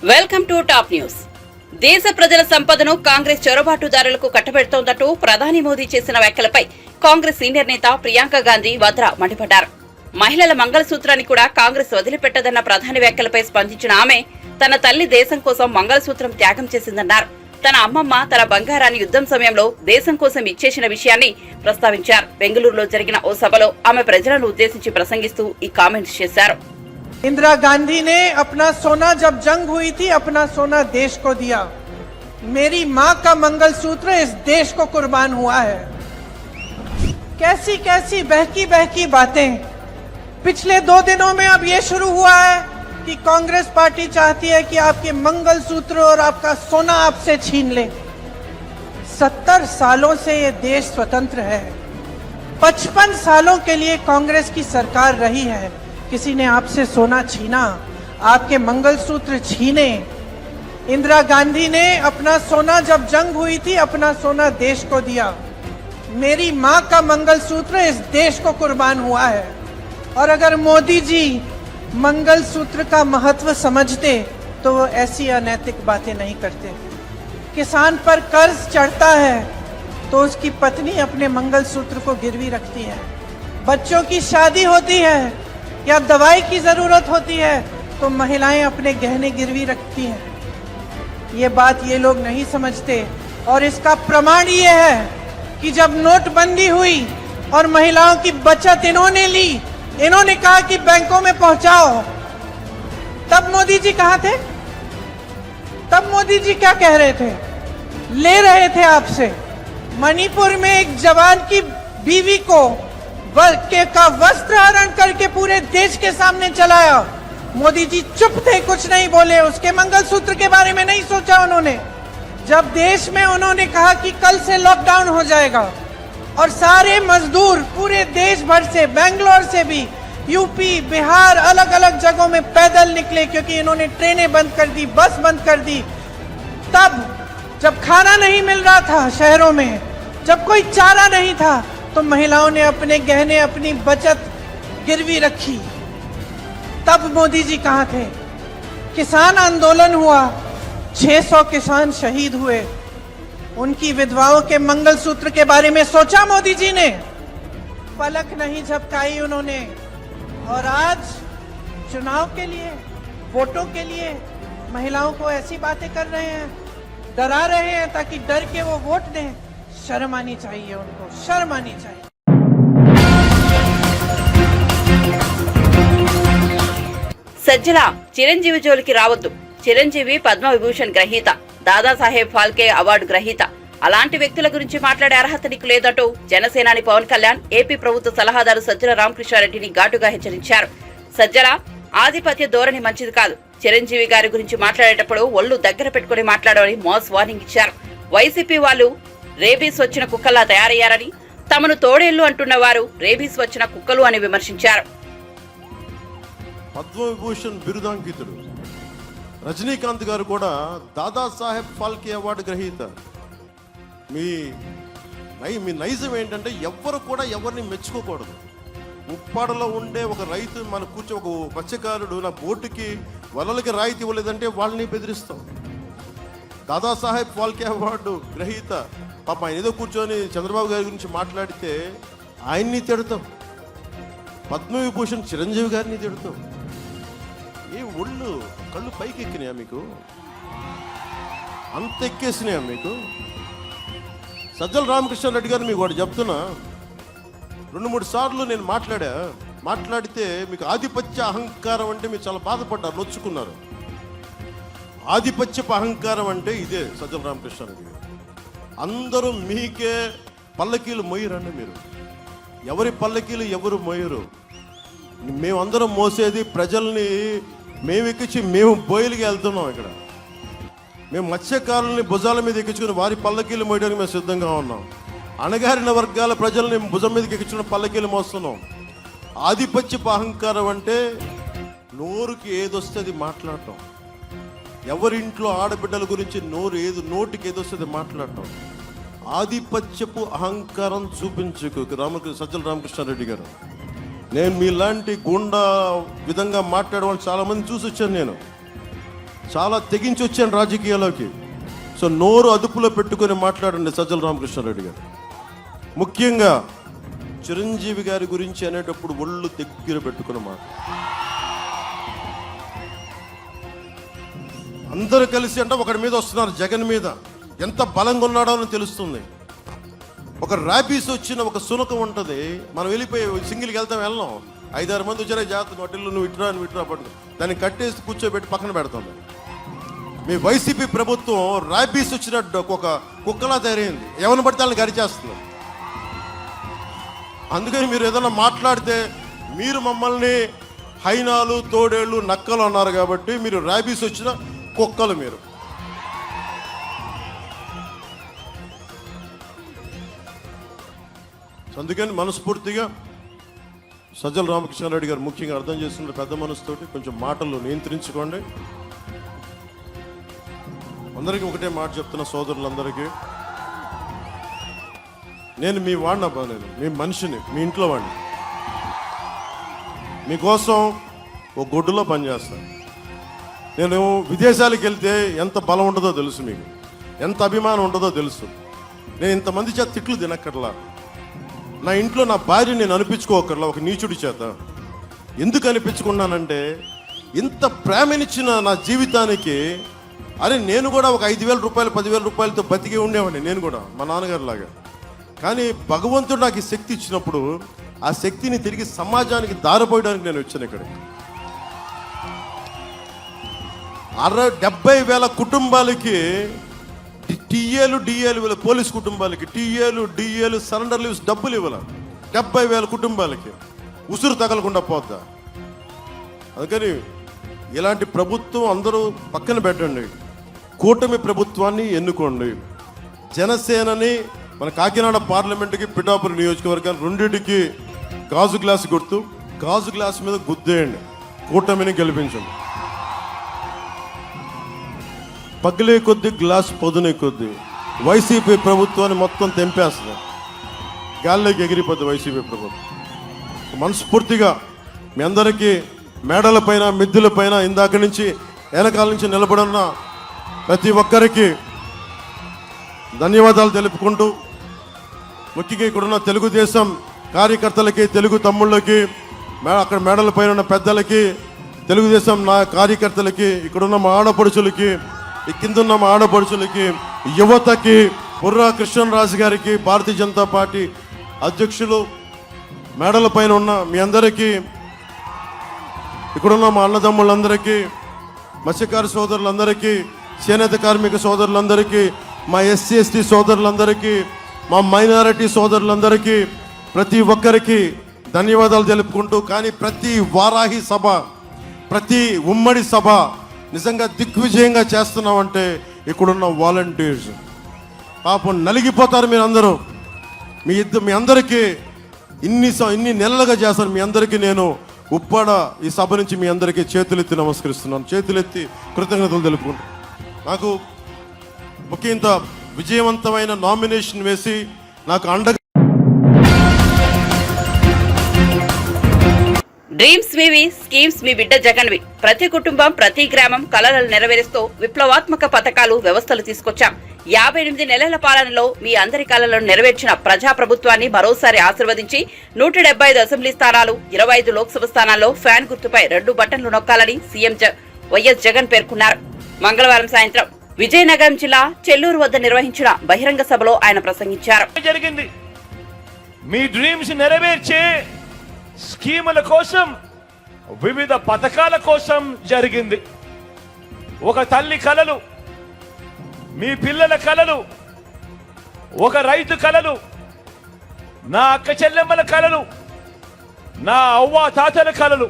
Welcome to top news. దేశ ప్రజల సంపదను కాంగ్రెస్ చొరబాటుదారులకు కట్టబెడుతోందంటూ ప్రధాని మోదీ చేసిన వ్యాఖ్యలపై కాంగ్రెస్ సీనియర్ నేత ప్రియాంక గాంధీ వాద్రా మండిపడ్డారు. మహిళల మంగళసూత్రాన్ని కూడా కాంగ్రెస్ వదిలిపెట్టదన్న ప్రధాని వ్యాఖ్యలపై స్పందించిన ఆమె తన తల్లి దేశం కోసం మంగళసూత్రం త్యాగం చేసిందన్నారు. తన అమ్మమ్మ తన బంగారాన్ని యుద్ధం సమయంలో దేశం కోసం ఇచ్చేసిన విషయాన్ని ప్రస్తావించారు. బెంగళూరులో జరిగిన ఓ సభలో ఆమె ప్రజలను ఉద్దేశించి ప్రసంగిస్తూ ఈ కామెంట్స్ చేశారు. इंदिरा गांधी ने अपना सोना जब जंग हुई थी अपना सोना देश को दिया. मेरी मां का मंगलसूत्र इस देश को कुर्बान हुआ है. कैसी कैसी बहकी बहकी बातें. पिछले 2 दिनों में अब ये शुरू हुआ है कि कांग्रेस पार्टी चाहती है कि आपके मंगलसूत्र और आपका सोना आपसे छीन ले. 70 सालों से ये देश स्वतंत्र है. 55 सालों के लिए कांग्रेस की सरकार रही है. किसी ने आपसे सोना छीना, आपके मंगलसूत्र छीने. इंदिरा गांधी ने अपना सोना जब जंग हुई थी अपना सोना देश को दिया. मेरी मां का मंगलसूत्र इस देश को कुर्बान हुआ है. और अगर मोदी जी मंगलसूत्र का महत्व समझते तो वो ऐसी अनैतिक बातें नहीं करते. किसान पर कर्ज चढ़ता है तो उसकी पत्नी अपने मंगलसूत्र को गिरवी रखती है. बच्चों की शादी होती है या दवाई की जरूरत होती है तो महिलाएं अपने गहने गिरवी रखती हैं. ये बात ये लोग नहीं समझते. और इसका प्रमाण ये है कि जब नोटबंदी हुई और महिलाओं की बचत इन्होंने ली, इन्होंने कहा कि बैंकों में पहुंचाओ, तब मोदी जी कहाँ थे? तब मोदी जी क्या कह रहे थे? ले रहे थे आपसे. मणिपुर में एक जवान की बीवी को का वस्त्र हरण करके पूरे देश के सामने चलाया. मोदी जी चुप थे, कुछ नहीं बोले. उसके मंगलसूत्र के बारे में नहीं सोचा उन्होंने. जब देश में उन्होंने कहा कि कल से लॉकडाउन हो जाएगा और सारे मजदूर पूरे देश भर से, बेंगलोर से भी, यूपी, बिहार, अलग अलग जगहों में पैदल निकले क्योंकि इन्होंने ट्रेनें बंद कर दी, बस बंद कर दी. तब जब खाना नहीं मिल रहा था शहरों में, जब कोई चारा नहीं था, तो महिलाओं ने अपने गहने, अपनी बचत गिरवी रखी. तब मोदी जी कहाँ थे? किसान आंदोलन हुआ, 600 किसान शहीद हुए. उनकी विधवाओं के मंगलसूत्र के बारे में सोचा मोदी जी ने? पलक नहीं झपकाई उन्होंने. और आज चुनाव के लिए, वोटों के लिए महिलाओं को ऐसी बातें कर रहे हैं, डरा रहे हैं ताकि डर के वो वोट दें. शर्म आनी चाहिए उनको, शर्म आनी चाहिए. సజ్జల చిరంజీవి జోలికి రావద్దు. చిరంజీవి పద్మ విభూషణ్ గ్రహీత, దాదాసాహెబ్ ఫాల్కే అవార్డు గ్రహీత. అలాంటి వ్యక్తుల గురించి మాట్లాడే అర్హత నీకు లేదంటూ జనసేనాని పవన్ కళ్యాణ్ ఏపీ ప్రభుత్వ సలహాదారు సజ్జల రామకృష్ణారెడ్డిని ఘాటుగా హెచ్చరించారు. సజ్జల ఆధిపత్య ధోరణి మంచిది కాదు. చిరంజీవి గారి గురించి మాట్లాడేటప్పుడు ఒళ్ళు దగ్గర పెట్టుకుని మాట్లాడమని మాస్ వార్నింగ్ ఇచ్చారు. వైసీపీ వాళ్ళు రేబీస్ వచ్చిన కుక్కల్లా తయారయ్యారని, తమను తోడేళ్లు అంటున్న వారు రేబీస్ వచ్చిన కుక్కలు అని విమర్శించారు. పద్మవిభూషణ్ బిరుదాంకితుడు రజనీకాంత్ గారు కూడా దాదాసాహెబ్ ఫాల్కే అవార్డు గ్రహీత. మీ నైజం ఏంటంటే ఎవ్వరు కూడా ఎవరిని మెచ్చుకోకూడదు. ఉప్పాడలో ఉండే ఒక రైతు మన కూర్చో, ఒక మత్స్యకారుడు నా బోటుకి వలలకి రాయితీ ఇవ్వలేదంటే వాళ్ళని బెదిరిస్తాం. దాదాసాహెబ్ ఫాల్కే అవార్డు గ్రహీత పాప ఆయన ఏదో కూర్చొని చంద్రబాబు గారి గురించి మాట్లాడితే ఆయన్ని తిడతాం. పద్మవిభూషణ్ చిరంజీవి గారిని తిడతాం. ఏ ఒళ్ళు కళ్ళు పైకి ఎక్కినాయా మీకు? అంత ఎక్కేసినాయా మీకు? సజ్జల రామకృష్ణారెడ్డి గారు మీకు ఒకటి చెప్తున్నా. 2-3 సార్లు నేను మాట్లాడితే మీకు ఆధిపత్య అహంకారం అంటే మీరు చాలా బాధపడ్డారు, నొచ్చుకున్నారు. ఆధిపత్యపు అహంకారం అంటే ఇదే సజ్జల రామకృష్ణారెడ్డి గారు. అందరూ మీకే పల్లకీలు మోయరండి. మీరు ఎవరి పల్లకీలు ఎవరు మోయరు. మేమందరం మోసేది ప్రజల్ని. మేము ఎక్కించి మేము బోయిలకి వెళ్తున్నాం. ఇక్కడ మేము మత్స్యకారుల్ని భుజాల మీద ఎక్కించుకుని వారి పల్లకీలు మోయడానికి మేము సిద్ధంగా ఉన్నాం. అణగారిన వర్గాల ప్రజల్ని భుజం మీదకి ఎక్కించుకుని పల్లకీలు మోస్తున్నాం. ఆధిపత్యపు అహంకారం అంటే నోరుకి ఏదొస్తుంది మాట్లాడటం. ఎవరింట్లో ఆడబిడ్డల గురించి నోటికి ఏదొస్తుంది మాట్లాడటం. ఆధిపత్యపు అహంకారం చూపించుకు సజ్జల రామకృష్ణారెడ్డి గారు. నేను మీలాంటి గుండా విధంగా మాట్లాడే వాళ్ళు చాలామంది చూసి వచ్చాను. నేను చాలా తెగించి వచ్చాను రాజకీయాల్లోకి. సో నోరు అదుపులో పెట్టుకొని మాట్లాడండి సజ్జల రామకృష్ణారెడ్డి గారు. ముఖ్యంగా చిరంజీవి గారి గురించి అనేటప్పుడు ఒళ్ళు దగ్గర పెట్టుకున్న మాట. అందరూ కలిసి అంటే ఒకడి మీద వస్తున్నారు, జగన్ మీద. ఎంత బలంగా ఉన్నాడో అని తెలుస్తుంది. ఒక ర్యాబీస్ వచ్చిన ఒక సునకం ఉంటుంది, మనం వెళ్ళిపోయి సింగిల్కి వెళ్ళాం, 5-6 మంది వచ్చారే జాగ్రత్త వడ్డీలు నువ్వు ఇట్రా పట్టు, దాన్ని కట్టేసి కూర్చోబెట్టి పక్కన పెడతాం. మీ వైసీపీ ప్రభుత్వం ర్యాబీస్ వచ్చినట్టు ఒక కుక్కలా తయారైంది, ఎవరిని పడితే వాళ్ళని గరిచేస్తుంది. అందుకని మీరు ఏదైనా మాట్లాడితే మీరు మమ్మల్ని హైనాలు, తోడేళ్ళు, నక్కలు అన్నారు కాబట్టి మీరు ర్యాబీస్ వచ్చిన కుక్కలు మీరు. అందుకని మనస్ఫూర్తిగా సజ్జల రామకృష్ణారెడ్డి గారు ముఖ్యంగా అర్థం చేస్తున్న పెద్ద మనసుతోటి కొంచెం మాటలు నియంత్రించుకోండి. అందరికీ ఒకటే మాట చెప్తున్న సోదరులందరికీ, నేను మీ వాడిని అబ్బా, నేను మీ మనిషిని, మీ ఇంట్లో వాడిని. మీకోసం ఒక గొడ్డులో పనిచేస్తాను. నేను విదేశాలకు వెళ్తే ఎంత బలం ఉంటుందో తెలుసు, మీకు ఎంత అభిమానం ఉంటుందో తెలుసు. నేను ఇంతమంది చేత తిట్లు తినక్కర్లా, నా ఇంట్లో నా భార్య నేను అనిపించుకోకర్లా ఒక నీచుడి చేత. ఎందుకు అనిపించుకున్నానంటే ఇంత ప్రేమనిచ్చిన నా జీవితానికి, అరే నేను కూడా ఒక 5,000 రూపాయలు 10,000 రూపాయలతో బతికి ఉండేవాడిని నేను కూడా మా నాన్నగారు లాగా. కానీ భగవంతుడు నాకు ఈ శక్తి ఇచ్చినప్పుడు ఆ శక్తిని తిరిగి సమాజానికి దారిపోయడానికి నేను వచ్చాను ఇక్కడికి. 70,000 కుటుంబాలకి టీఏలు డిఏలు, పోలీస్ కుటుంబాలకి టీఏలు డిఏలు సరెండర్ లీవ్స్ డబ్బులు ఇవ్వాలి. 70,000 కుటుంబాలకి ఉసురు తగలకుండా పోద్దా? అందుకని ఇలాంటి ప్రభుత్వం అందరూ పక్కన పెట్టండి, కూటమి ప్రభుత్వాన్ని ఎన్నుకోండి. జనసేనని మన కాకినాడ పార్లమెంటుకి, పిఠాపురం నియోజకవర్గాన్ని రెండింటికి గాజు గ్లాసు గుర్తు, గాజు గ్లాసు మీద గుద్దేయండి, కూటమిని గెలిపించండి. పగిలే కొద్దీ గ్లాస్ పొదునే కొద్దీ వైసీపీ ప్రభుత్వాన్ని మొత్తం తెంపేస్తుంది, గాల్లోకి ఎగిరిపోద్ది వైసీపీ ప్రభుత్వం. మనస్ఫూర్తిగా మీ అందరికీ మేడలపైన, మిద్దెలపైన, ఇందాక నుంచి వెనకాల నుంచి నిలబడున్న ప్రతి ఒక్కరికి ధన్యవాదాలు తెలుపుకుంటూ, ముఖ్యంగా ఇక్కడున్న తెలుగుదేశం కార్యకర్తలకి, తెలుగు తమ్ముళ్ళకి, అక్కడ మేడలపైన ఉన్న పెద్దలకి, తెలుగుదేశం నా కార్యకర్తలకి, ఇక్కడున్న మా ఆడపడుచులకి, ఈ కిందున్న మా ఆడపడుచులకి, యువతకి, బుర్రా కృష్ణరాజు గారికి, భారతీయ జనతా పార్టీ అధ్యక్షులు, మేడల పైన ఉన్న మీ అందరికీ, ఇక్కడున్న మా అన్నదమ్ములందరికీ, మత్స్యకార సోదరులందరికీ, చేనేత కార్మిక సోదరులందరికీ, మా ఎస్సీ ఎస్టీ సోదరులందరికీ, మా మైనారిటీ సోదరులందరికీ, ప్రతి ఒక్కరికి ధన్యవాదాలు తెలుపుకుంటూ, కానీ ప్రతి వారాహి సభ, ప్రతి ఉమ్మడి సభ నిజంగా దిగ్విజయంగా చేస్తున్నామంటే ఇక్కడున్న వాలంటీర్స్ పాపం నలిగిపోతారు. మీరు అందరూ మీ అందరికీ ఇన్ని నెలలుగా చేస్తారు. మీ అందరికీ నేను ఉప్పాడ ఈ సభ నుంచి మీ అందరికీ చేతులెత్తి నమస్కరిస్తున్నాను, చేతులెత్తి కృతజ్ఞతలు తెలుపుకుంటాను. నాకు ఒక ఇంత విజయవంతమైన నామినేషన్ వేసి నాకు అండగా డ్రీమ్స్ మీవి, స్కీమ్స్ మీ బిడ్డ జగన్వి. ప్రతి కుటుంబం, ప్రతి గ్రామం కలలను నెరవేరుస్తూ విప్లవాత్మక పథకాలు, వ్యవస్థలు తీసుకొచ్చాం. 58 నెలల పాలనలో మీ అందరి కలలను నెరవేర్చిన ప్రజాప్రభుత్వాన్ని మరోసారి ఆశీర్వదించి 175 అసెంబ్లీ స్థానాలు, 25 లోక్సభ స్థానాల్లో ఫ్యాన్ గుర్తుపై 2 బటన్లు నొక్కాలని సీఎం వైఎస్ జగన్ పేర్కొన్నారు. మంగళవారం సాయంత్రం విజయనగరం జిల్లా చెల్లూరు వద్ద నిర్వహించిన బహిరంగ సభలో ఆయన ప్రసంగించారు. జరిగింది మీ డ్రీమ్స్ నెరవేర్చే స్కీముల కోసం, వివిధ పథకాల కోసం జరిగింది. ఒక తల్లి కలలు, మీ పిల్లల కలలు, ఒక రైతు కలలు, నా అక్క చెల్లెమ్మల కలలు, నా అవ్వ తాతల కలలు,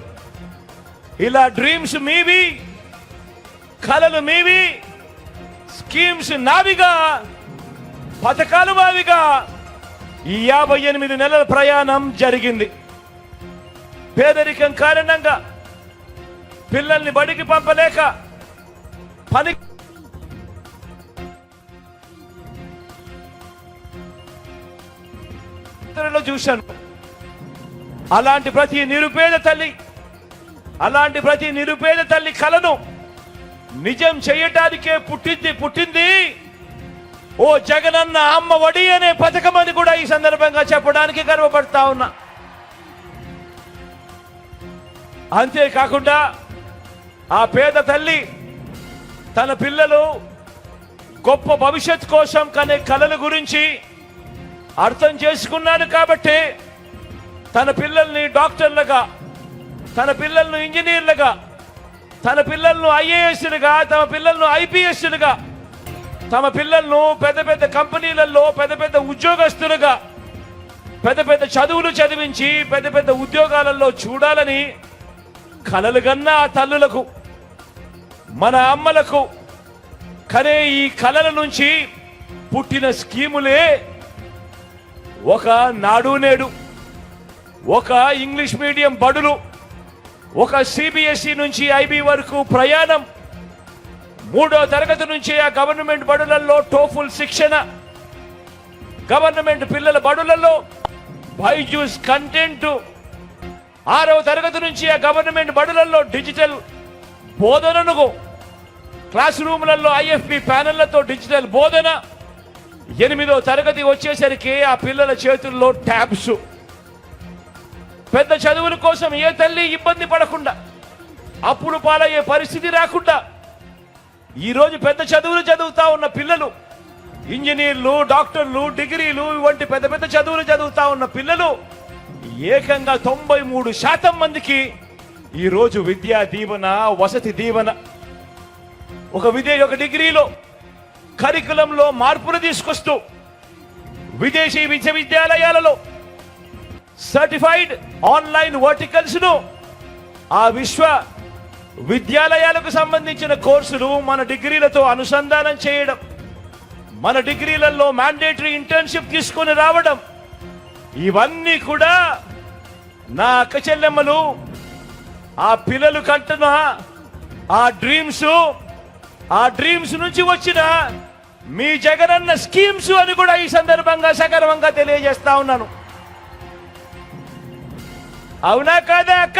ఇలా డ్రీమ్స్ మీవి, కలలు మీవి, స్కీమ్స్ నావిగా, పథకాలు మావిగా ఈ 58 నెలల ప్రయాణం జరిగింది. పేదరికం కారణంగా పిల్లల్ని బడికి పంపలేక పని చూశాను. అలాంటి ప్రతి నిరుపేద తల్లి కలను నిజం చేయటానికే పుట్టింది ఓ జగనన్న అమ్మ ఒడి అనే పథకం అని కూడా ఈ సందర్భంగా చెప్పడానికి గర్వపడతా ఉన్నా. అంతేకాకుండా ఆ పేద తల్లి తన పిల్లలు గొప్ప భవిష్యత్ కోసం కనే కలల గురించి అర్థం చేసుకున్నాను కాబట్టి తన పిల్లల్ని డాక్టర్లుగా, తన పిల్లలను ఇంజనీర్లుగా, తన పిల్లలను ఐఏఎస్లుగా, తమ పిల్లలను ఐపీఎస్లుగా, తమ పిల్లలను పెద్ద పెద్ద కంపెనీలలో పెద్ద పెద్ద ఉద్యోగస్తులుగా, పెద్ద పెద్ద చదువులు చదివించి పెద్ద పెద్ద ఉద్యోగాలలో చూడాలని కలలు కన్న ఆ తల్లులకు, మన అమ్మలకు కనే ఈ కలల నుంచి పుట్టిన స్కీములే ఒక నాడు నేడు, ఒక ఇంగ్లీష్ మీడియం బడులు, ఒక సిబిఎస్ఈ నుంచి ఐబీ వరకు ప్రయాణం, 3వ తరగతి నుంచి ఆ గవర్నమెంట్ బడులలో టోఫుల్ శిక్షణ, గవర్నమెంట్ పిల్లల బడులలో బైజూస్ కంటెంట్, 6వ తరగతి నుంచి ఆ గవర్నమెంట్ బడులలో డిజిటల్ బోధనను, క్లాస్ రూమ్లలో ఐఎఫ్పి ప్యానెళ్లతో డిజిటల్ బోధన, 8వ తరగతి వచ్చేసరికి ఆ పిల్లల చేతుల్లో ట్యాబ్స్. పెద్ద చదువుల కోసం ఏ తల్లి ఇబ్బంది పడకుండా, అప్పుడు పాలయ్యే పరిస్థితి రాకుండా ఈరోజు పెద్ద చదువులు చదువుతా ఉన్న పిల్లలు, ఇంజనీర్లు, డాక్టర్లు, డిగ్రీలు వంటి పెద్ద పెద్ద చదువులు చదువుతా ఉన్న పిల్లలు ఏకంగా 93% మందికి ఈరోజు విద్యా దీవెన, వసతి దీవెన, ఒక డిగ్రీలో కరికులంలో మార్పులు తీసుకొస్తూ విదేశీ విశ్వవిద్యాలయాలలో సర్టిఫైడ్ ఆన్లైన్ వర్టికల్స్ ను, ఆ విశ్వ విద్యాలయాలకు సంబంధించిన కోర్సులు మన డిగ్రీలతో అనుసంధానం చేయడం, మన డిగ్రీలలో మ్యాండేటరీ ఇంటర్న్షిప్ తీసుకొని రావడం, ఇవన్నీ కూడా నా అక్క చెల్లెమ్మలు ఆ పిల్లలు కంటున్న ఆ డ్రీమ్స్ నుంచి వచ్చిన మీ జగనన్న స్కీమ్స్ అని కూడా ఈ సందర్భంగా సగర్వంగా తెలియజేస్తా ఉన్నాను. అవునా కాదా అక్క?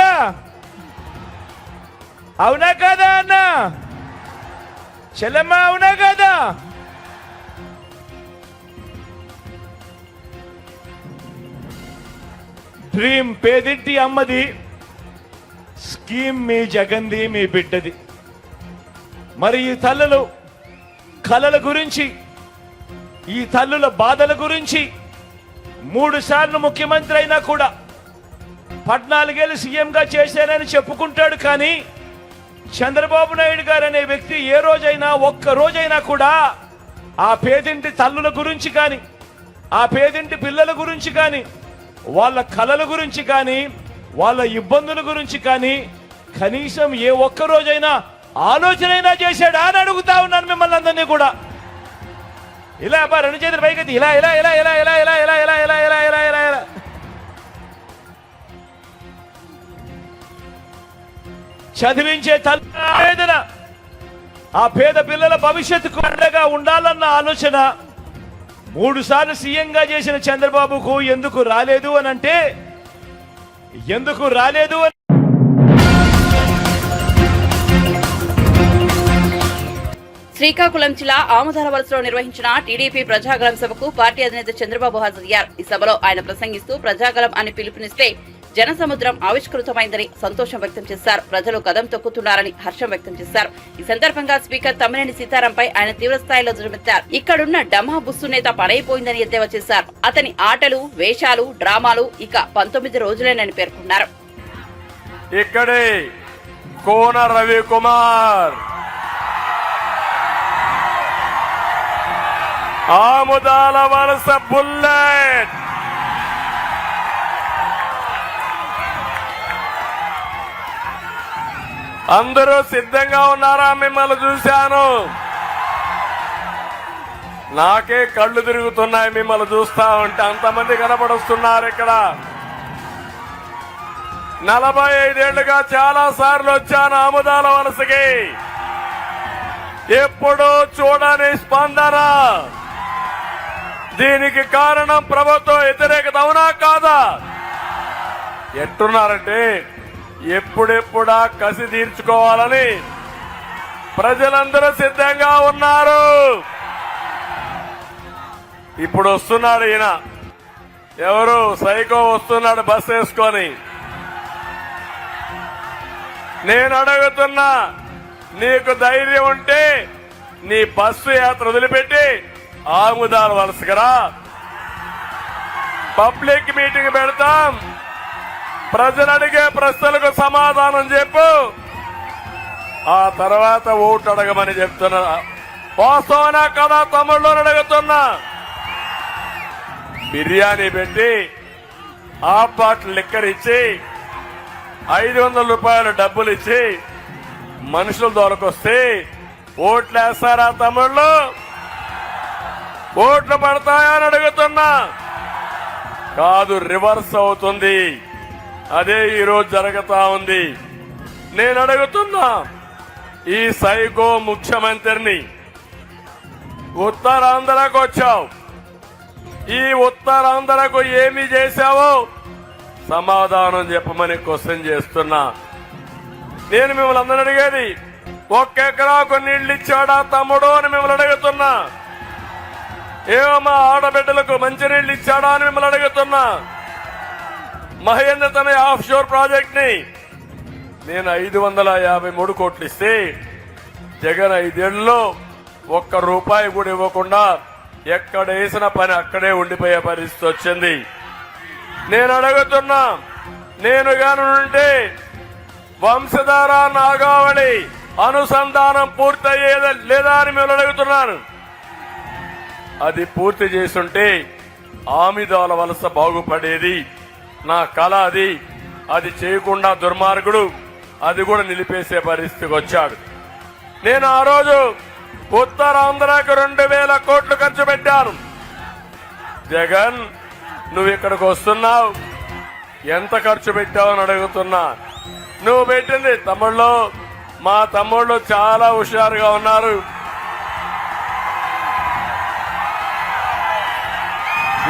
అవునా కాదా అన్న? చెల్లెమ్మ అవునా కాదా? డ్రీమ్ పేదింటి అమ్మది, స్కీమ్ మీ జగన్ది, మీ బిడ్డది. మరి ఈ తల్లులు కలల గురించి, ఈ తల్లుల బాధల గురించి 3 సార్లు ముఖ్యమంత్రి అయినా కూడా 14 ఏళ్ళు సీఎంగా చేశానని చెప్పుకుంటాడు. కానీ చంద్రబాబు నాయుడు గారు అనే వ్యక్తి ఏ రోజైనా, ఒక్క రోజైనా కూడా ఆ పేదింటి తల్లుల గురించి కానీ, ఆ పేదింటి పిల్లల గురించి కానీ, వాళ్ళ కలల గురించి కానీ, వాళ్ళ ఇబ్బందుల గురించి కానీ కనీసం ఏ ఒక్క రోజైనా ఆలోచనైనా చేశాడా అని అడుగుతా ఉన్నాను మిమ్మల్ని అందరినీ కూడా. ఇలా అబ్బా 2 చేతులు పైకి ఇలా ఇలా ఇలా ఇలా ఇలా ఇలా ఇలా ఇలా ఇలా ఇలా ఇలా ఇలా ఇలా చదివించే తల్లిదండ్రుల ఆ పేద పిల్లల భవిష్యత్తుకు అండగా ఉండాలన్న ఆలోచన 3 సార్లు సీఎంగా చేసిన చంద్రబాబుకు ఎందుకు రాలేదు అని అంటే, ఎందుకు రాలేదు అని శ్రీకాకుళం జిల్లా ఆముదాల వలసలో నిర్వహించిన టీడీపీ ప్రజాగళం సభకు పార్టీ అధినేత చంద్రబాబు హాజరయ్యారు. ఈ సభలో ఆయన ప్రసంగిస్తూ ప్రజాగళం అని పిలుపునిస్తే జనసముద్రం ఆవిష్కృతమైందని సంతోషం వ్యక్తం చేశారు. ప్రజలు కదం తొక్కుతున్నారని హర్షం వ్యక్తం చేశారు. ఈ సందర్భంగా స్పీకర్ తమ్మినేని సీతారాంపై ఆయన తీవ్రస్థాయిలో దుర్మెత్తారు. ఇక్కడున్న డమా బుస్సు నేత పడైపోయిందని ఎద్దేవా చేశారు. అతని ఆటలు, వేషాలు, డ్రామాలు ఇక 19 రోజులేనని పేర్కొన్నారు. ఇక్కడే కోన రవికుమార్, ఆముదాల వలస బుల్లెట్, అందరూ సిద్ధంగా ఉన్నారా? మిమ్మల్ని చూశాను, నాకే కళ్ళు తిరుగుతున్నాయి మిమ్మల్ని చూస్తా ఉంటే. అంతమంది కనపడుస్తున్నారు ఇక్కడ. 45 ఏళ్లుగా చాలా సార్లు వచ్చాను ఆముదాల వలసకి, ఎప్పుడూ చూడని స్పందన. దీనికి కారణం ప్రభుత్వ వ్యతిరేకత, అవునా కాదా? ఎట్టున్నారంటే ఎప్పుడెప్పుడా కసి తీర్చుకోవాలని ప్రజలందరూ సిద్ధంగా ఉన్నారు. ఇప్పుడు వస్తున్నాడు ఈయన, ఎవరు సైకో వస్తున్నాడు బస్ వేసుకొని. నేను అడుగుతున్నా, నీకు ధైర్యం ఉంటే నీ బస్సు యాత్ర వదిలిపెట్టి ఆముదాల వలసకరా, పబ్లిక్ మీటింగ్ పెడతాం, ప్రజలు అడిగే ప్రశ్నలకు సమాధానం చెప్పు, ఆ తర్వాత ఓటు అడగమని చెప్తున్నా. వాస్తవనా కదా తమ్ముళ్ళు అడుగుతున్నా. బిర్యానీ పెట్టి హాఫ్ బాటిల్ లిక్కర్ ఇచ్చి 500 రూపాయలు డబ్బులు ఇచ్చి మనుషులు దొరకొస్తే ఓట్లు వేస్తారా తమ్ముళ్ళు? ఓట్లు పడతాయా అని అడుగుతున్నా. కాదు, రివర్స్ అవుతుంది. అదే ఈరోజు జరుగుతా ఉంది. నేను అడుగుతున్నా, ఈ సైకో ముఖ్యమంత్రిని ఉత్తరాంధ్రకు వచ్చావు, ఈ ఉత్తరాంధ్రకు ఏమి చేశావో సమాధానం చెప్పమని క్వశ్చన్ చేస్తున్నా. నేను మిమ్మల్ని అందరూ అడిగేది, 1 ఎకరాకు నీళ్లు ఇచ్చాడా తమ్ముడు అని మిమ్మల్ని అడుగుతున్నా. ఏమో మా ఆడబిడ్డలకు మంచినీళ్లు ఇచ్చాడా అని మిమ్మల్ని అడుగుతున్నా. మహేంద్ర తన ఆఫ్ షోర్ ప్రాజెక్ట్ ని నేను 553 కోట్లు ఇస్తే జగన్ 5 ఏళ్లలో 1 రూపాయి కూడా ఇవ్వకుండా ఎక్కడ వేసిన పని అక్కడే ఉండిపోయే పరిస్థితి వచ్చింది. నేను అడుగుతున్నా, నేను గానుంటే వంశధార నాగావళి అనుసంధానం పూర్తయ్యేదా లేదా అని మేము అడుగుతున్నాను. అది పూర్తి చేస్తుంటే ఆమిదాల వలస బాగుపడేది. నా కళ అది. అది చేయకుండా దుర్మార్గుడు అది కూడా నిలిపేసే పరిస్థితికి వచ్చాడు. నేను ఆ రోజు ఉత్తరాంధ్రకు 2000 కోట్లు ఖర్చు పెట్టాను. జగన్, నువ్వు ఇక్కడికి వస్తున్నావు, ఎంత ఖర్చు పెట్టావని అడుగుతున్నా. నువ్వు పెట్టింది తమ్ముళ్ళు, మా తమ్ముళ్ళు చాలా హుషారుగా ఉన్నారు.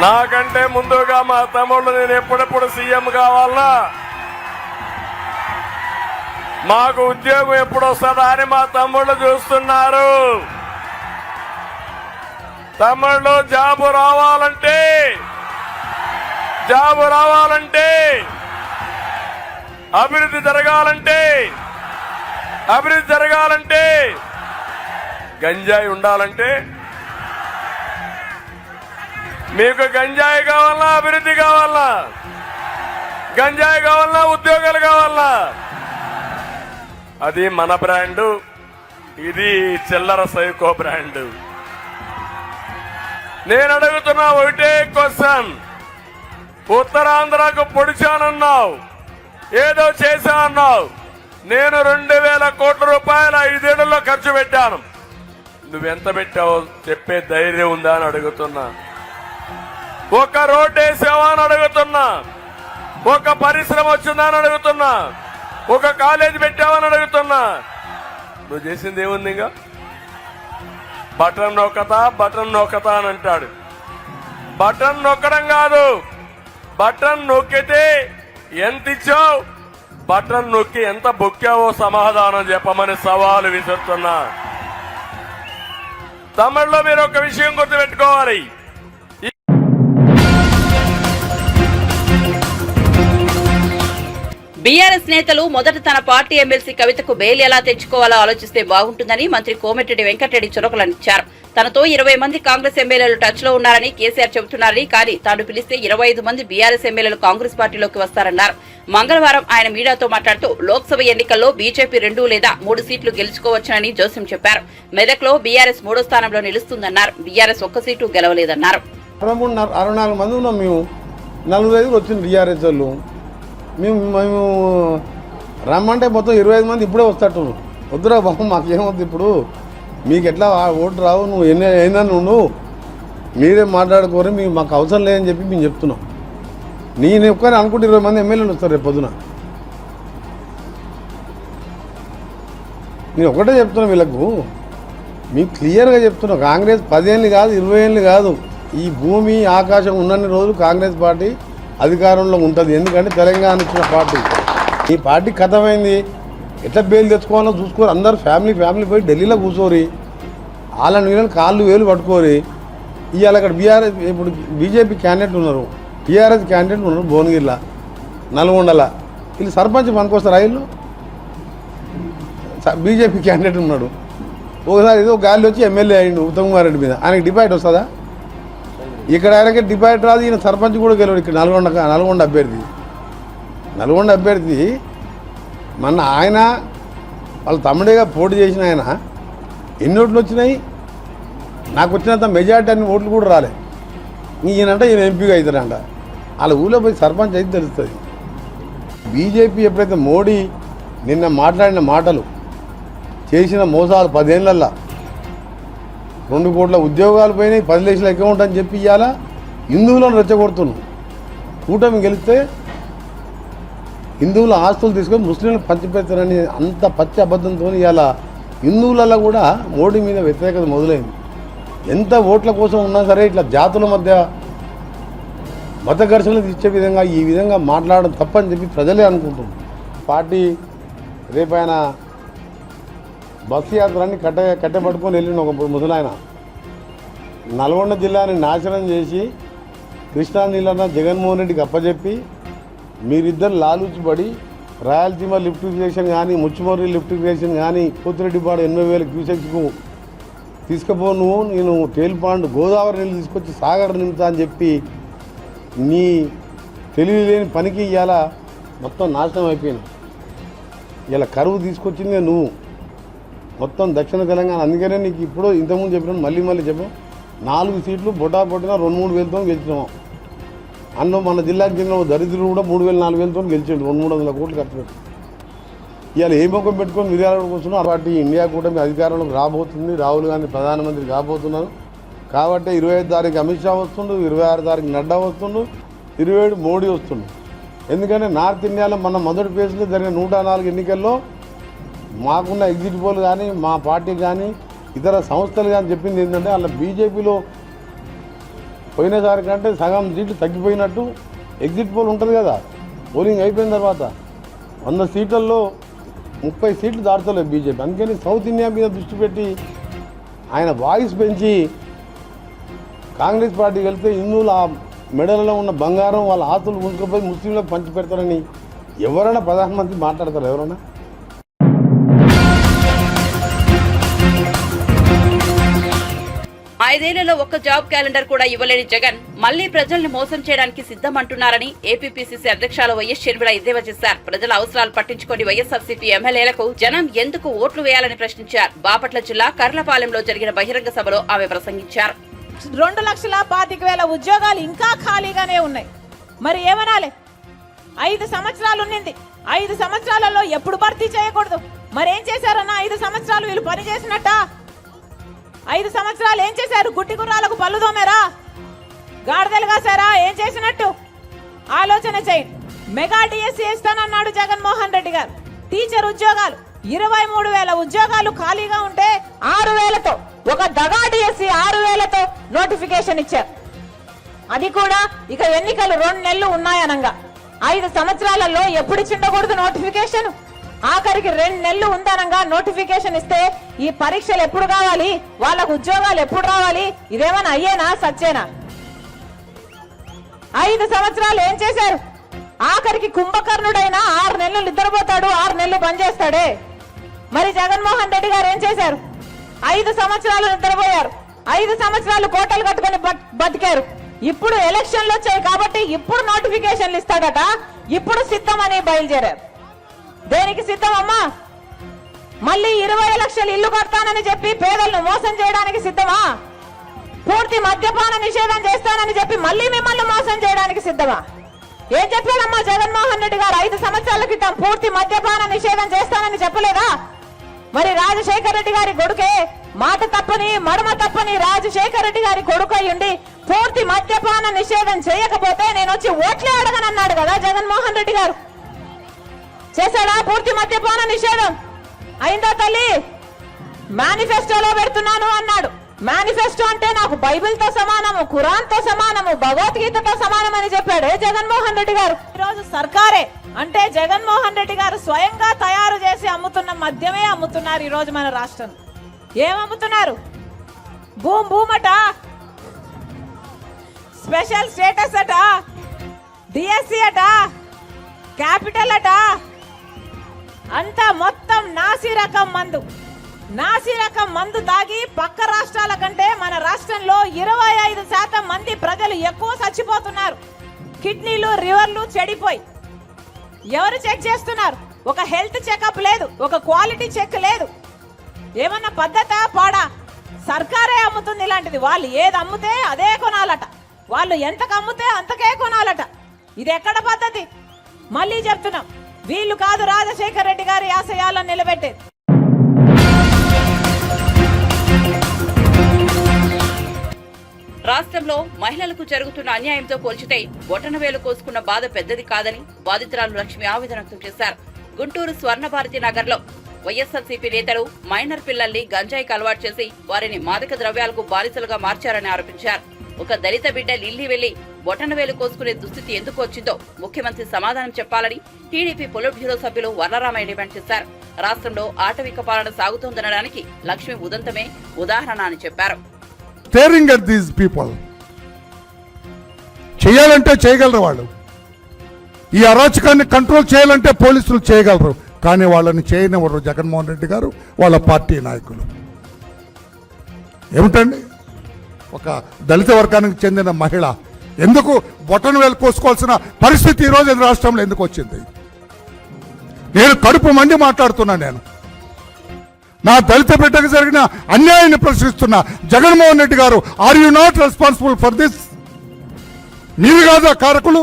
నాకంటే ముందుగా మా తమ్ముళ్ళు నేను ఎప్పుడెప్పుడు సీఎం కావాలన్నా, మాకు ఉద్యోగం ఎప్పుడు వస్తుందా అని మా తమ్ముళ్ళు చూస్తున్నారు. తమ్ముళ్ళు, జాబు రావాలంటే అభివృద్ధి జరగాలంటే గంజాయి ఉండాలంటే, మీకు గంజాయి కావాలన్నా అభివృద్ధి కావాలన్నా? గంజాయి కావాలన్నా ఉద్యోగాలు కావాలన్నా? అది మన బ్రాండు, ఇది చిల్లర సైకో బ్రాండు. నేను అడుగుతున్నా ఒకటే క్వశ్చన్, ఉత్తరాంధ్రకు పొడిచానన్నావు, ఏదో చేశానన్నావు. నేను 2000 కోట్ల రూపాయలు 5 ఏళ్లలో ఖర్చు పెట్టాను. నువ్వెంత పెట్టావో చెప్పే ధైర్యం ఉందా అని అడుగుతున్నా. ఒక రోడ్ వేసావా అని అడుగుతున్నా. ఒక పరిశ్రమ వచ్చిందా అని అడుగుతున్నా. ఒక కాలేజ్ పెట్టావని అడుగుతున్నా. నువ్వు చేసింది ఏముంది? ఇంకా బటన్ నొక్కతా అని అంటాడు. బటన్ నొక్కడం కాదు, బటన్ నొక్కితే ఎంత ఇచ్చావు, బటన్ నొక్కి ఎంత బొక్కావో సమాధానం చెప్పమని సవాలు విసురుతున్నా. తమిళలో మీరు ఒక విషయం గుర్తుపెట్టుకోవాలి. బీఆర్ఎస్ నేతలు మొదట తన పార్టీ ఎమ్మెల్సీ కవితకు బెయిల్ ఎలా తెచ్చుకోవాలో ఆలోచిస్తే బాగుంటుందని మంత్రి కోమటిరెడ్డి వెంకటరెడ్డి చురకలనిచ్చారు. తనతో 20 మంది కాంగ్రెస్ ఎమ్మెల్యేలు టచ్ లో ఉన్నారని కేసీఆర్ చెబుతున్నారని, కానీ తాను పిలిస్తే 25 మంది బీఆర్ఎస్ ఎమ్మెల్యేలు కాంగ్రెస్ పార్టీలోకి వస్తారన్నారు. మంగళవారం ఆయన మీడియాతో మాట్లాడుతూ లోక్సభ ఎన్నికల్లో బీజేపీ 2 లేదా 3 సీట్లు గెలుచుకోవచ్చునని జోస్యం చెప్పారు. మెదక్లో బీఆర్ఎస్ 3వ స్థానంలో నిలుస్తుందన్నారు. BRS 1 seat గెలవలేదన్నారు. 64 మంది ఉన్నాం మేము, 45 వచ్చింది బీఆర్ఎస్ వాళ్ళు. మేము రమ్మంటే మొత్తం 25 మంది ఇప్పుడే వస్తట్టు. వద్దురా బాబు, మాకేమవుతుంది ఇప్పుడు, మీకు ఎట్లా ఓటు రావు, నువ్వు అయినా నువ్వు మీరే మాట్లాడుకోరు, మీకు మాకు అవసరం లేదని చెప్పి మేము చెప్తున్నాం. నేను ఒక్కరే అనుకుంటే 20 మంది ఎమ్మెల్యేలు వస్తారు రేపు పొద్దున. నేను ఒకటే చెప్తున్నా వీళ్ళకు, మీకు క్లియర్గా చెప్తున్నా, కాంగ్రెస్ 10 ఏళ్ళు కాదు 20 ఏళ్ళు కాదు, ఈ భూమి ఆకాశం ఉన్నన్ని రోజులు కాంగ్రెస్ పార్టీ అధికారంలో ఉంటుంది. ఎందుకంటే తెలంగాణ ఇచ్చిన పార్టీ, ఈ పార్టీ కథమైంది. ఎట్లా బెయిల్ తెచ్చుకోవాలో చూసుకోరు. అందరు ఫ్యామిలీ పోయి ఢిల్లీలో కూర్చోరి, వాళ్ళని వీళ్ళని కాళ్ళు వేలు పట్టుకోరి. ఇవాళ అక్కడ బీఆర్ఎస్ ఇప్పుడు బీజేపీ క్యాండిడేట్ ఉన్నారు, టీఆర్ఎస్ క్యాండిడేట్ ఉన్నారు భువనగిరిలో, నల్గొండల. వీళ్ళు సర్పంచ్ పనికొస్తారు. వీళ్ళు బీజేపీ క్యాండిడేట్ ఉన్నాడు, ఒకసారి ఏదో గాలి వచ్చి ఎమ్మెల్యే అయ్యిండు ఉత్తమ్ కుమార్ రెడ్డి మీద. ఆయనకి డిపాజిట్ వస్తుందా? ఇక్కడ ఆయనకి డిపాజిట్ రాదు. ఈయన సర్పంచ్ కూడా గెలవడు. ఇక్కడ నల్గొండ అభ్యర్థి మొన్న ఆయన వాళ్ళ తమ్ముడిగా పోటీ చేసిన ఆయన ఎన్ని ఓట్లు వచ్చినాయి? నాకు వచ్చినంత మెజార్టీ అన్ని ఓట్లు కూడా రాలే. ఈయనంట ఈయన ఎంపీగా అవుతారంట. వాళ్ళ ఊళ్ళో పోయి సర్పంచ్ అయితే తెలుస్తుంది. బీజేపీ ఎప్పుడైతే మోడీ నిన్న మాట్లాడిన మాటలు, చేసిన మోసాలు 10 ఏళ్ళల్లో 2 కోట్ల ఉద్యోగాలు పోయినాయి, 10 లక్షల అకౌంట్ అని చెప్పి ఇవ్వాలా హిందువులను రెచ్చగొడుతున్నాం. కూటమి గెలిస్తే హిందువుల ఆస్తులు తీసుకొని ముస్లింలకు పంచిపెడతారని అంత పచ్చి అబద్ధంతో ఇవాళ హిందువులలో కూడా మోడీ మీద వ్యతిరేకత మొదలైంది. ఎంత ఓట్ల కోసం ఉన్నా సరే ఇట్లా జాతుల మధ్య మత ఘర్షణలు ఇచ్చే విధంగా ఈ విధంగా మాట్లాడడం తప్పని చెప్పి ప్రజలే అనుకుంటున్నారు. పార్టీ రేపైన బస్సు యాత్రని కట్టెపట్టుకొని వెళ్ళిన ఒక ముసలాయన నల్గొండ జిల్లాని నాశనం చేసి కృష్ణా నీళ్ళన్న జగన్మోహన్ రెడ్డికి అప్పచెప్పి మీరిద్దరు లాలూచిపడి రాయలసీమ లిఫ్ట్ ఇరిగేషన్ కానీ, ముచ్చుమర్రి లిఫ్ట్ ఇరిగేషన్ కానీ, పోతిరెడ్డిపాడు 80,000 క్యూసెక్స్కు తీసుకుపో, నువ్వు నేను తేల్పాండు గోదావరి నీళ్ళు తీసుకొచ్చి సాగర్ నింపుతా అని చెప్పి నీ తెలివి లేని పనికి ఇవాళ మొత్తం నాశనం అయిపోయింది. ఇలా కరువు తీసుకొచ్చిందే నువ్వు మొత్తం దక్షిణ తెలంగాణ. అందుకనే నీకు ఇప్పుడు ఇంతకుముందు చెప్పినాను, మళ్ళీ చెప్పాం, 4 సీట్లు బొటాబొట్టిన 2-3 వేలతో గెలిచినాము. అందులో మన జిల్లాకు చెందిన దరిద్రులు కూడా 3,000-4,000తో గెలిచిండు. 200-300 కోట్లు ఖర్చు పెట్టి ఇవాళ ఏ ముఖం పెట్టుకొని మిర్యాలగూడ కూర్చున్నాం. ఆ పార్టీ ఇండియా కూటమి అధికారంలోకి రాబోతుంది. రాహుల్ గాంధీ ప్రధానమంత్రి కాబోతున్నారు. కాబట్టి 25 తారీఖు అమిత్ షా వస్తుండు, 26 తారీఖు నడ్డా వస్తుండు, 27 మోడీ వస్తుండు. ఎందుకంటే నార్త్ ఇండియాలో మన మొదటి ఫేజ్లో జరిగిన 104 ఎన్నికల్లో మాకున్న ఎగ్జిట్ పోల్ కానీ, మా పార్టీ కానీ, ఇతర సంస్థలు కానీ చెప్పింది ఏంటంటే అలా బీజేపీలో పోయినసారి కంటే సగం సీట్లు తగ్గిపోయినట్టు ఎగ్జిట్ పోల్ ఉంటుంది కదా. పోలింగ్ అయిపోయిన తర్వాత 100 సీట్లలో 30 సీట్లు దాటుతలేదు బీజేపీ. అందుకని సౌత్ ఇండియా మీద దృష్టి పెట్టి ఆయన వాయిస్ పెంచి కాంగ్రెస్ పార్టీకి వెళ్తే హిందువుల మెడలలో ఉన్న బంగారం వాళ్ళ ఆస్తులు ఉంచుకుపోయి ముస్లింలకు పంచి పెడతారని ఎవరైనా ప్రధానమంత్రి మాట్లాడతారు? ఎవరైనా? ఐదేళ్లలో ఒక్క జాబ్ క్యాలెండర్ కూడా ఇవ్వలేని జగన్ మళ్లీ ప్రజల్ని మోసం చేయడానికి సిద్ధమంటున్నారని ఏపీపీసీసీ అధ్యక్షులు వైఎస్ షర్మిల ఎద్దేవా చేశారు. ప్రజల అవసరాలు పట్టించుకొని వైఎస్ఆర్సీపీ ఎమ్మెల్యేలకు జనం ఎందుకు ఓట్లు వేయాలని ప్రశ్నించారు. బాపట్ల జిల్లా కర్లపాలెంలో జరిగిన బహిరంగ సభలో ఆమె ప్రసంగించారు. 2,25,000 ఉద్యోగాలు ఇంకా ఖాళీగానే ఉన్నాయి. మరి ఏమనాలి? 5 సంవత్సరాలు ఉన్నింది. 5 సంవత్సరాలలో ఎప్పుడు భర్తీ చేయకూడదు? మరేం చేశారన్నా? 5 సంవత్సరాలు వీళ్ళు పని చేసినట్ట? 5 సంవత్సరాలు ఏం చేశారు? గుట్టి గుర్రాలకు పళ్ళు దోమారా? గాడిదలు కాసారా? ఏం చేసినట్టు ఆలోచన చేయండి. మెగా డిఎస్సీ ఇస్తానన్నాడు జగన్మోహన్ రెడ్డి గారు. టీచర్ ఉద్యోగాలు 23,000 ఉద్యోగాలు ఖాళీగా ఉంటే 6,000తో ఒక దగా డిఎస్సీ 6,000తో నోటిఫికేషన్ ఇచ్చారు. అది కూడా ఇక ఎన్నికలు 2 నెలలు ఉన్నాయనంగా 5 సంవత్సరాలలో ఎప్పుడు ఇచ్చిండకూడదు నోటిఫికేషన్? ఆఖరికి 2 నెలలు ఉందనంగా నోటిఫికేషన్ ఇస్తే ఈ పరీక్షలు ఎప్పుడు కావాలి? వాళ్ళకు ఉద్యోగాలు ఎప్పుడు రావాలి? ఇదేమన్నా అయ్యేనా సచ్చేనా? 5 సంవత్సరాలు ఏం చేశారు? ఆఖరికి కుంభకర్ణుడైనా 6 నెలలు నిద్రపోతాడు, 6 నెలలు పనిచేస్తాడే. మరి జగన్మోహన్ రెడ్డి గారు ఏం చేశారు? 5 సంవత్సరాలు నిద్రపోయారు, 5 సంవత్సరాలు కోటలు కట్టుకొని బతికారు. ఇప్పుడు ఎలక్షన్లు వచ్చాయి కాబట్టి ఇప్పుడు నోటిఫికేషన్లు ఇస్తాడట. ఇప్పుడు సిద్ధమని బయలుదేరారు. దేనికి సిద్ధం అమ్మా? మళ్ళీ 20 లక్షలు ఇల్లు కడతానని చెప్పి పేదలను మోసం చేయడానికి సిద్ధమా? పూర్తి మద్యపాన నిషేధం చేస్తానని చెప్పి మళ్ళీ మిమ్మల్ని మోసం చేయడానికి సిద్ధమా? ఏం చెప్పాడమ్మా జగన్మోహన్ రెడ్డి గారు? 5 సంవత్సరాల క్రితం పూర్తి మద్యపాన నిషేధం చేస్తానని చెప్పలేదా? మరి రాజశేఖర రెడ్డి గారి కొడుకే మాట తప్పని మడమ తప్పని రాజశేఖర రెడ్డి గారి కొడుకు అయ్యుండి పూర్తి మద్యపాన నిషేధం చేయకపోతే నేను వచ్చి ఓట్లే అడగనన్నాడు కదా జగన్మోహన్ రెడ్డి గారు. చేశాడా పూర్తి మద్యపాన నిషేధం? అయిందా తల్లి? మేనిఫెస్టోలో పెడుతున్నాను అన్నాడు. మేనిఫెస్టో అంటే నాకు బైబిల్తో సమానము, ఖురాన్తో సమానము, భగవద్గీతతో సమానం అని చెప్పాడు జగన్మోహన్ రెడ్డి గారు. ఈరోజు సర్కారే అంటే జగన్మోహన్ రెడ్డి గారు స్వయంగా తయారు చేసి అమ్ముతున్న మద్యమే అమ్ముతున్నారు ఈరోజు మన రాష్ట్రం. ఏం అమ్ముతున్నారు? భూమట, స్పెషల్ స్టేటస్ అట, డిఎస్సి అట, క్యాపిటల్ అట, అంతా మొత్తం నాసి రకం మందు తాగి పక్క రాష్ట్రాల కంటే మన రాష్ట్రంలో 25% మంది ప్రజలు ఎక్కువ చచ్చిపోతున్నారు. కిడ్నీలు, లివర్లు చెడిపోయి. ఎవరు చెక్ చేస్తున్నారు? ఒక హెల్త్ చెకప్ లేదు, ఒక క్వాలిటీ చెక్ లేదు. ఏమన్నా పద్ధతా పాడా? సర్కారే అమ్ముతుంది ఇలాంటిది. వాళ్ళు ఏది అమ్ముతే అదే కొనాలట, వాళ్ళు ఎంతకు అమ్ముతే అంతకే కొనాలట. ఇది ఎక్కడ పద్ధతి? మళ్ళీ చెప్తున్నాం, వీళ్ళు కాదు రాజశేఖర్ రెడ్డి గారి ఆశయాలను నిలబెట్టేది. రాష్ట్రంలో మహిళలకు జరుగుతున్న అన్యాయంతో పోల్చితే బొటనవేలు కోసుకున్న బాధ పెద్దది కాదని బాధితురాలు లక్ష్మి ఆవేదన వ్యక్తం చేశారు. గుంటూరు స్వర్ణభారతి నగర్లో వైఎస్ఆర్సీపీ నేతలు మైనర్ పిల్లల్ని గంజాయికి అలవాటు చేసి వారిని మాదక ద్రవ్యాలకు బానిసలుగా మార్చారని ఆరోపించారు. ఒక దళిత బిడ్డ లిల్లీ వెళ్లి బొటనవేలు కోసుకునే దుస్థితి ఎందుకు వచ్చిందో ముఖ్యమంత్రి సమాధానం చెప్పాలని టీడీపీ పొలిట్ బ్యూరో సభ్యులు వరరామయ్య డిమాండ్ చేశారు. రాష్ట్రంలో ఆటవిక పాలన సాగుతోందనడానికి లక్ష్మి ఉదంతమే ఉదాహరణ అని చెప్పారు. స్టేరింగ్ అట్ దీస్ పీపుల్ చేయాలంటే చేయగలరు వాళ్ళు. ఈ అరాచకాన్ని కంట్రోల్ చేయాలంటే పోలీసులు చేయగలరు, కానీ వాళ్ళని చేయనివ్వరు జగన్మోహన్ రెడ్డి గారు, వాళ్ళ పార్టీ నాయకులు. ఏమిటండి, ఒక దళిత వర్గానికి చెందిన మహిళ ఎందుకు బొటనవేలు కోసుకోవాల్సిన పరిస్థితి ఈరోజు రాష్ట్రంలో ఎందుకు వచ్చింది? నేను కడుపు మండి మాట్లాడుతున్నాను. నేను నా దళిత బిడ్డకు జరిగిన అన్యాయాన్ని ప్రశ్నిస్తున్నా. జగన్మోహన్ రెడ్డి గారు, are you not responsible for this? మీరు కాదా కారకులు?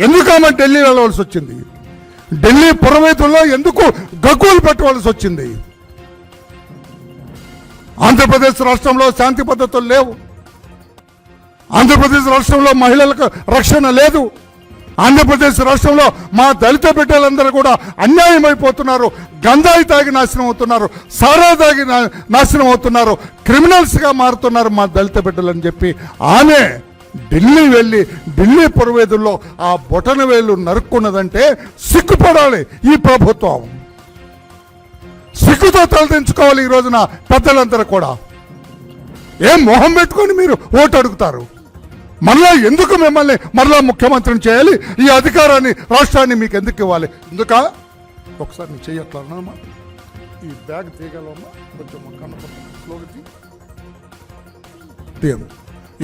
ఎందుకు ఆమె ఢిల్లీ వెళ్ళవలసి వచ్చింది? ఢిల్లీ పురవేతుల్లో ఎందుకు గగ్గోలు పెట్టవలసి వచ్చింది? ఆంధ్రప్రదేశ్ రాష్ట్రంలో శాంతి పద్ధతులు లేవు. ఆంధ్రప్రదేశ్ రాష్ట్రంలో మహిళలకు రక్షణ లేదు. ఆంధ్రప్రదేశ్ రాష్ట్రంలో మా దళిత బిడ్డలందరూ కూడా అన్యాయం అయిపోతున్నారు. గంజాయి తాగి నాశనం అవుతున్నారు, సారా తాగి నాశనం అవుతున్నారు, క్రిమినల్స్గా మారుతున్నారు మా దళిత బిడ్డలని చెప్పి ఆమె ఢిల్లీ వెళ్ళి ఢిల్లీ పురవేదుల్లో ఆ బొటనవేలు నరుక్కున్నదంటే సిగ్గుపడాలి ఈ ప్రభుత్వం. సిగ్గుతో తలదించుకోవాలి ఈ రోజున పెద్దలందరూ కూడా. ఏం మొహం పెట్టుకొని మీరు ఓటు అడుగుతారు? మరలా ఎందుకు మిమ్మల్ని మరలా ముఖ్యమంత్రిని చేయాలి? ఈ అధికారాన్ని రాష్ట్రాన్ని మీకు ఎందుకు ఇవ్వాలి? ఎందుక ఒకసారి నీ చెయ్యట్లమ్మా, ఈ బ్యాగ్ తీయగలమ్మా, కొంచెం కన్నపడి తీయదు.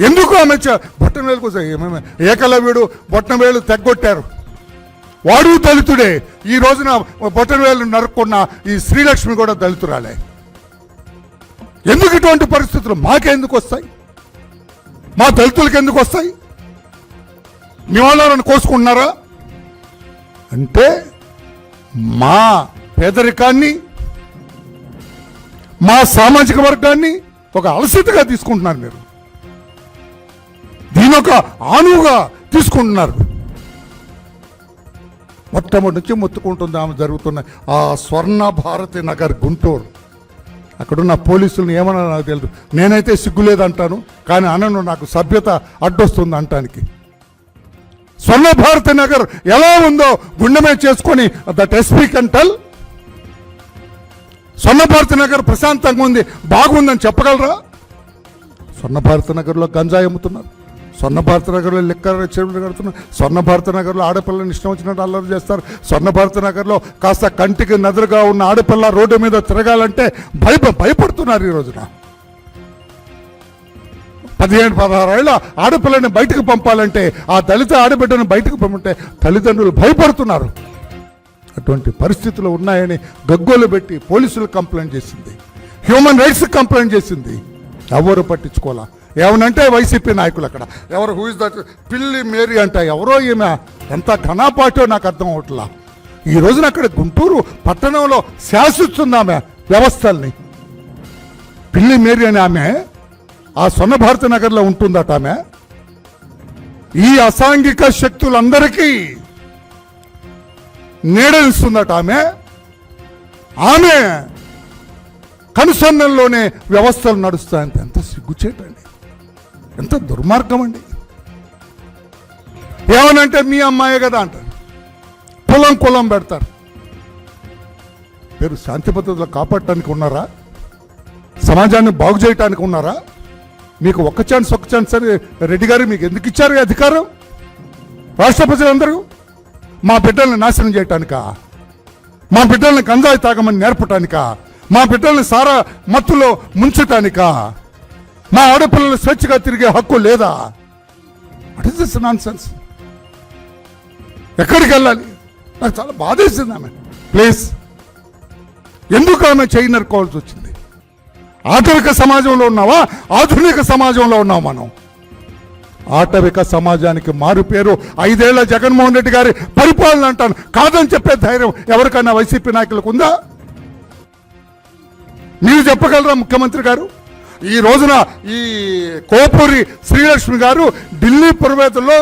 ఎందుకు ఆమె బొట్టనవేలు కోసం ఏమేమి ఏకలవ్యుడు బొట్టనవేలు తెగ్గొట్టారు, వాడు దళితుడే. ఈ రోజున బొట్టనవేలు నరుక్కున్న ఈ శ్రీలక్ష్మి కూడా దళితురాలే. ఎందుకు ఇటువంటి పరిస్థితులు మాకెందుకు వస్తాయి? మా దళితులకు ఎందుకు వస్తాయి? మీ వాళ్ళని కోసుకుంటున్నారా అంటే మా పేదరికాన్ని, మా సామాజిక వర్గాన్ని ఒక అలసటగా తీసుకుంటున్నారు. మీరు దీని ఒక ఆనువుగా తీసుకుంటున్నారు. మొట్టమొదటి నుంచి మొత్తుకుంటుంది ఆమె జరుగుతున్న ఆ స్వర్ణ భారతి నగర్ గుంటూరు. అక్కడున్న పోలీసులను ఏమన్నా నాకు తెలుసు. నేనైతే సిగ్గులేదంటాను, కానీ అనను, నాకు సభ్యత అడ్డొస్తుంది అంటానికి. స్వర్ణ భారతి నగర్ ఎలా ఉందో గుండెమే చేసుకొని that SP can tell. Swarna Bharati Nagar ప్రశాంతంగా ఉంది, బాగుందని చెప్పగలరా? స్వర్ణ భారతి నగర్లో గంజాయి అమ్ముతున్నారు, స్వర్ణ భారతి నగర్లో లిక్కర్ చెరువులు కడుతున్నారు, స్వర్ణ భారతి నగర్లో ఆడపిల్లని ఇష్టం వచ్చినట్టు అల్లరి చేస్తారు, స్వర్ణ భారతి నగర్లో కాస్త కంటికి నదురుగా ఉన్న ఆడపిల్ల రోడ్డు మీద తిరగాలంటే భయపడుతున్నారు. ఈ రోజున 15-16 ఏళ్ళ ఆడపిల్లని బయటకు పంపాలంటే, ఆ దళిత ఆడబిడ్డను బయటకు పంపంటే తల్లిదండ్రులు భయపడుతున్నారు. అటువంటి పరిస్థితులు ఉన్నాయని గగ్గోలు పెట్టి పోలీసులు కంప్లైంట్ చేసింది, హ్యూమన్ రైట్స్ కంప్లైంట్ చేసింది. ఎవరు పట్టించుకోవాలా? ఏమనంటే వైసీపీ నాయకులు అక్కడ ఎవరు, హూ ఇస్ దట్ పిల్లి మేరీ అంట, ఎవరో ఈమె ఎంత ఘనాపాటో నాకు అర్థం అవట్లా. ఈ రోజున అక్కడ గుంటూరు పట్టణంలో శాసిస్తుంది ఆమె వ్యవస్థల్ని. పిల్లి మేరీ అని ఆమె ఆ స్వర్ణ భారతి నగర్లో ఉంటుందట. ఆమె ఈ అసాంఘిక శక్తులందరికీ నీడనిస్తుందట. ఆమె కనుసన్నల్లోనే వ్యవస్థలు నడుస్తాయంటే ఎంత సిగ్గుచేటండి, ఎంత దుర్మార్గం అండి. ఏమనంటే మీ అమ్మాయే కదా అంటారు. కులం పెడతారు. మీరు శాంతి భద్రతలు కాపాడటానికి ఉన్నారా? సమాజాన్ని బాగు చేయటానికి ఉన్నారా? మీకు ఒక్క ఛాన్స్ అని రెడ్డి గారు మీకు ఎందుకు ఇచ్చారు ఈ అధికారం? రాష్ట్ర ప్రజలందరూ మా బిడ్డల్ని నాశనం చేయటానికా? మా బిడ్డల్ని గంజాయి తాగమని నేర్పటానికా? మా బిడ్డల్ని సారా మత్తులో ముంచటానికా? మా ఆడపిల్లలు స్వేచ్ఛగా తిరిగే హక్కు లేదా? What is this nonsense? ఎక్కడికి వెళ్ళాలి? నాకు చాలా బాధేసింది ఆమె. ప్లీజ్, ఎందుకు ఆమె చేయి నరుకోవాల్సి వచ్చింది? ఆటవిక సమాజంలో ఉన్నావా? ఆధునిక సమాజంలో ఉన్నాం మనం. ఆటవిక సమాజానికి మారు పేరు 5 ఏళ్ల జగన్మోహన్ రెడ్డి గారి పరిపాలన అంటాను. కాదని చెప్పే ధైర్యం ఎవరికైనా వైసీపీ నాయకులకు ఉందా? మీరు చెప్పగలరా ముఖ్యమంత్రి గారు? ఈ రోజున ఈ కోపూరి శ్రీలక్ష్మి గారు ఢిల్లీ పురవేదుల్లో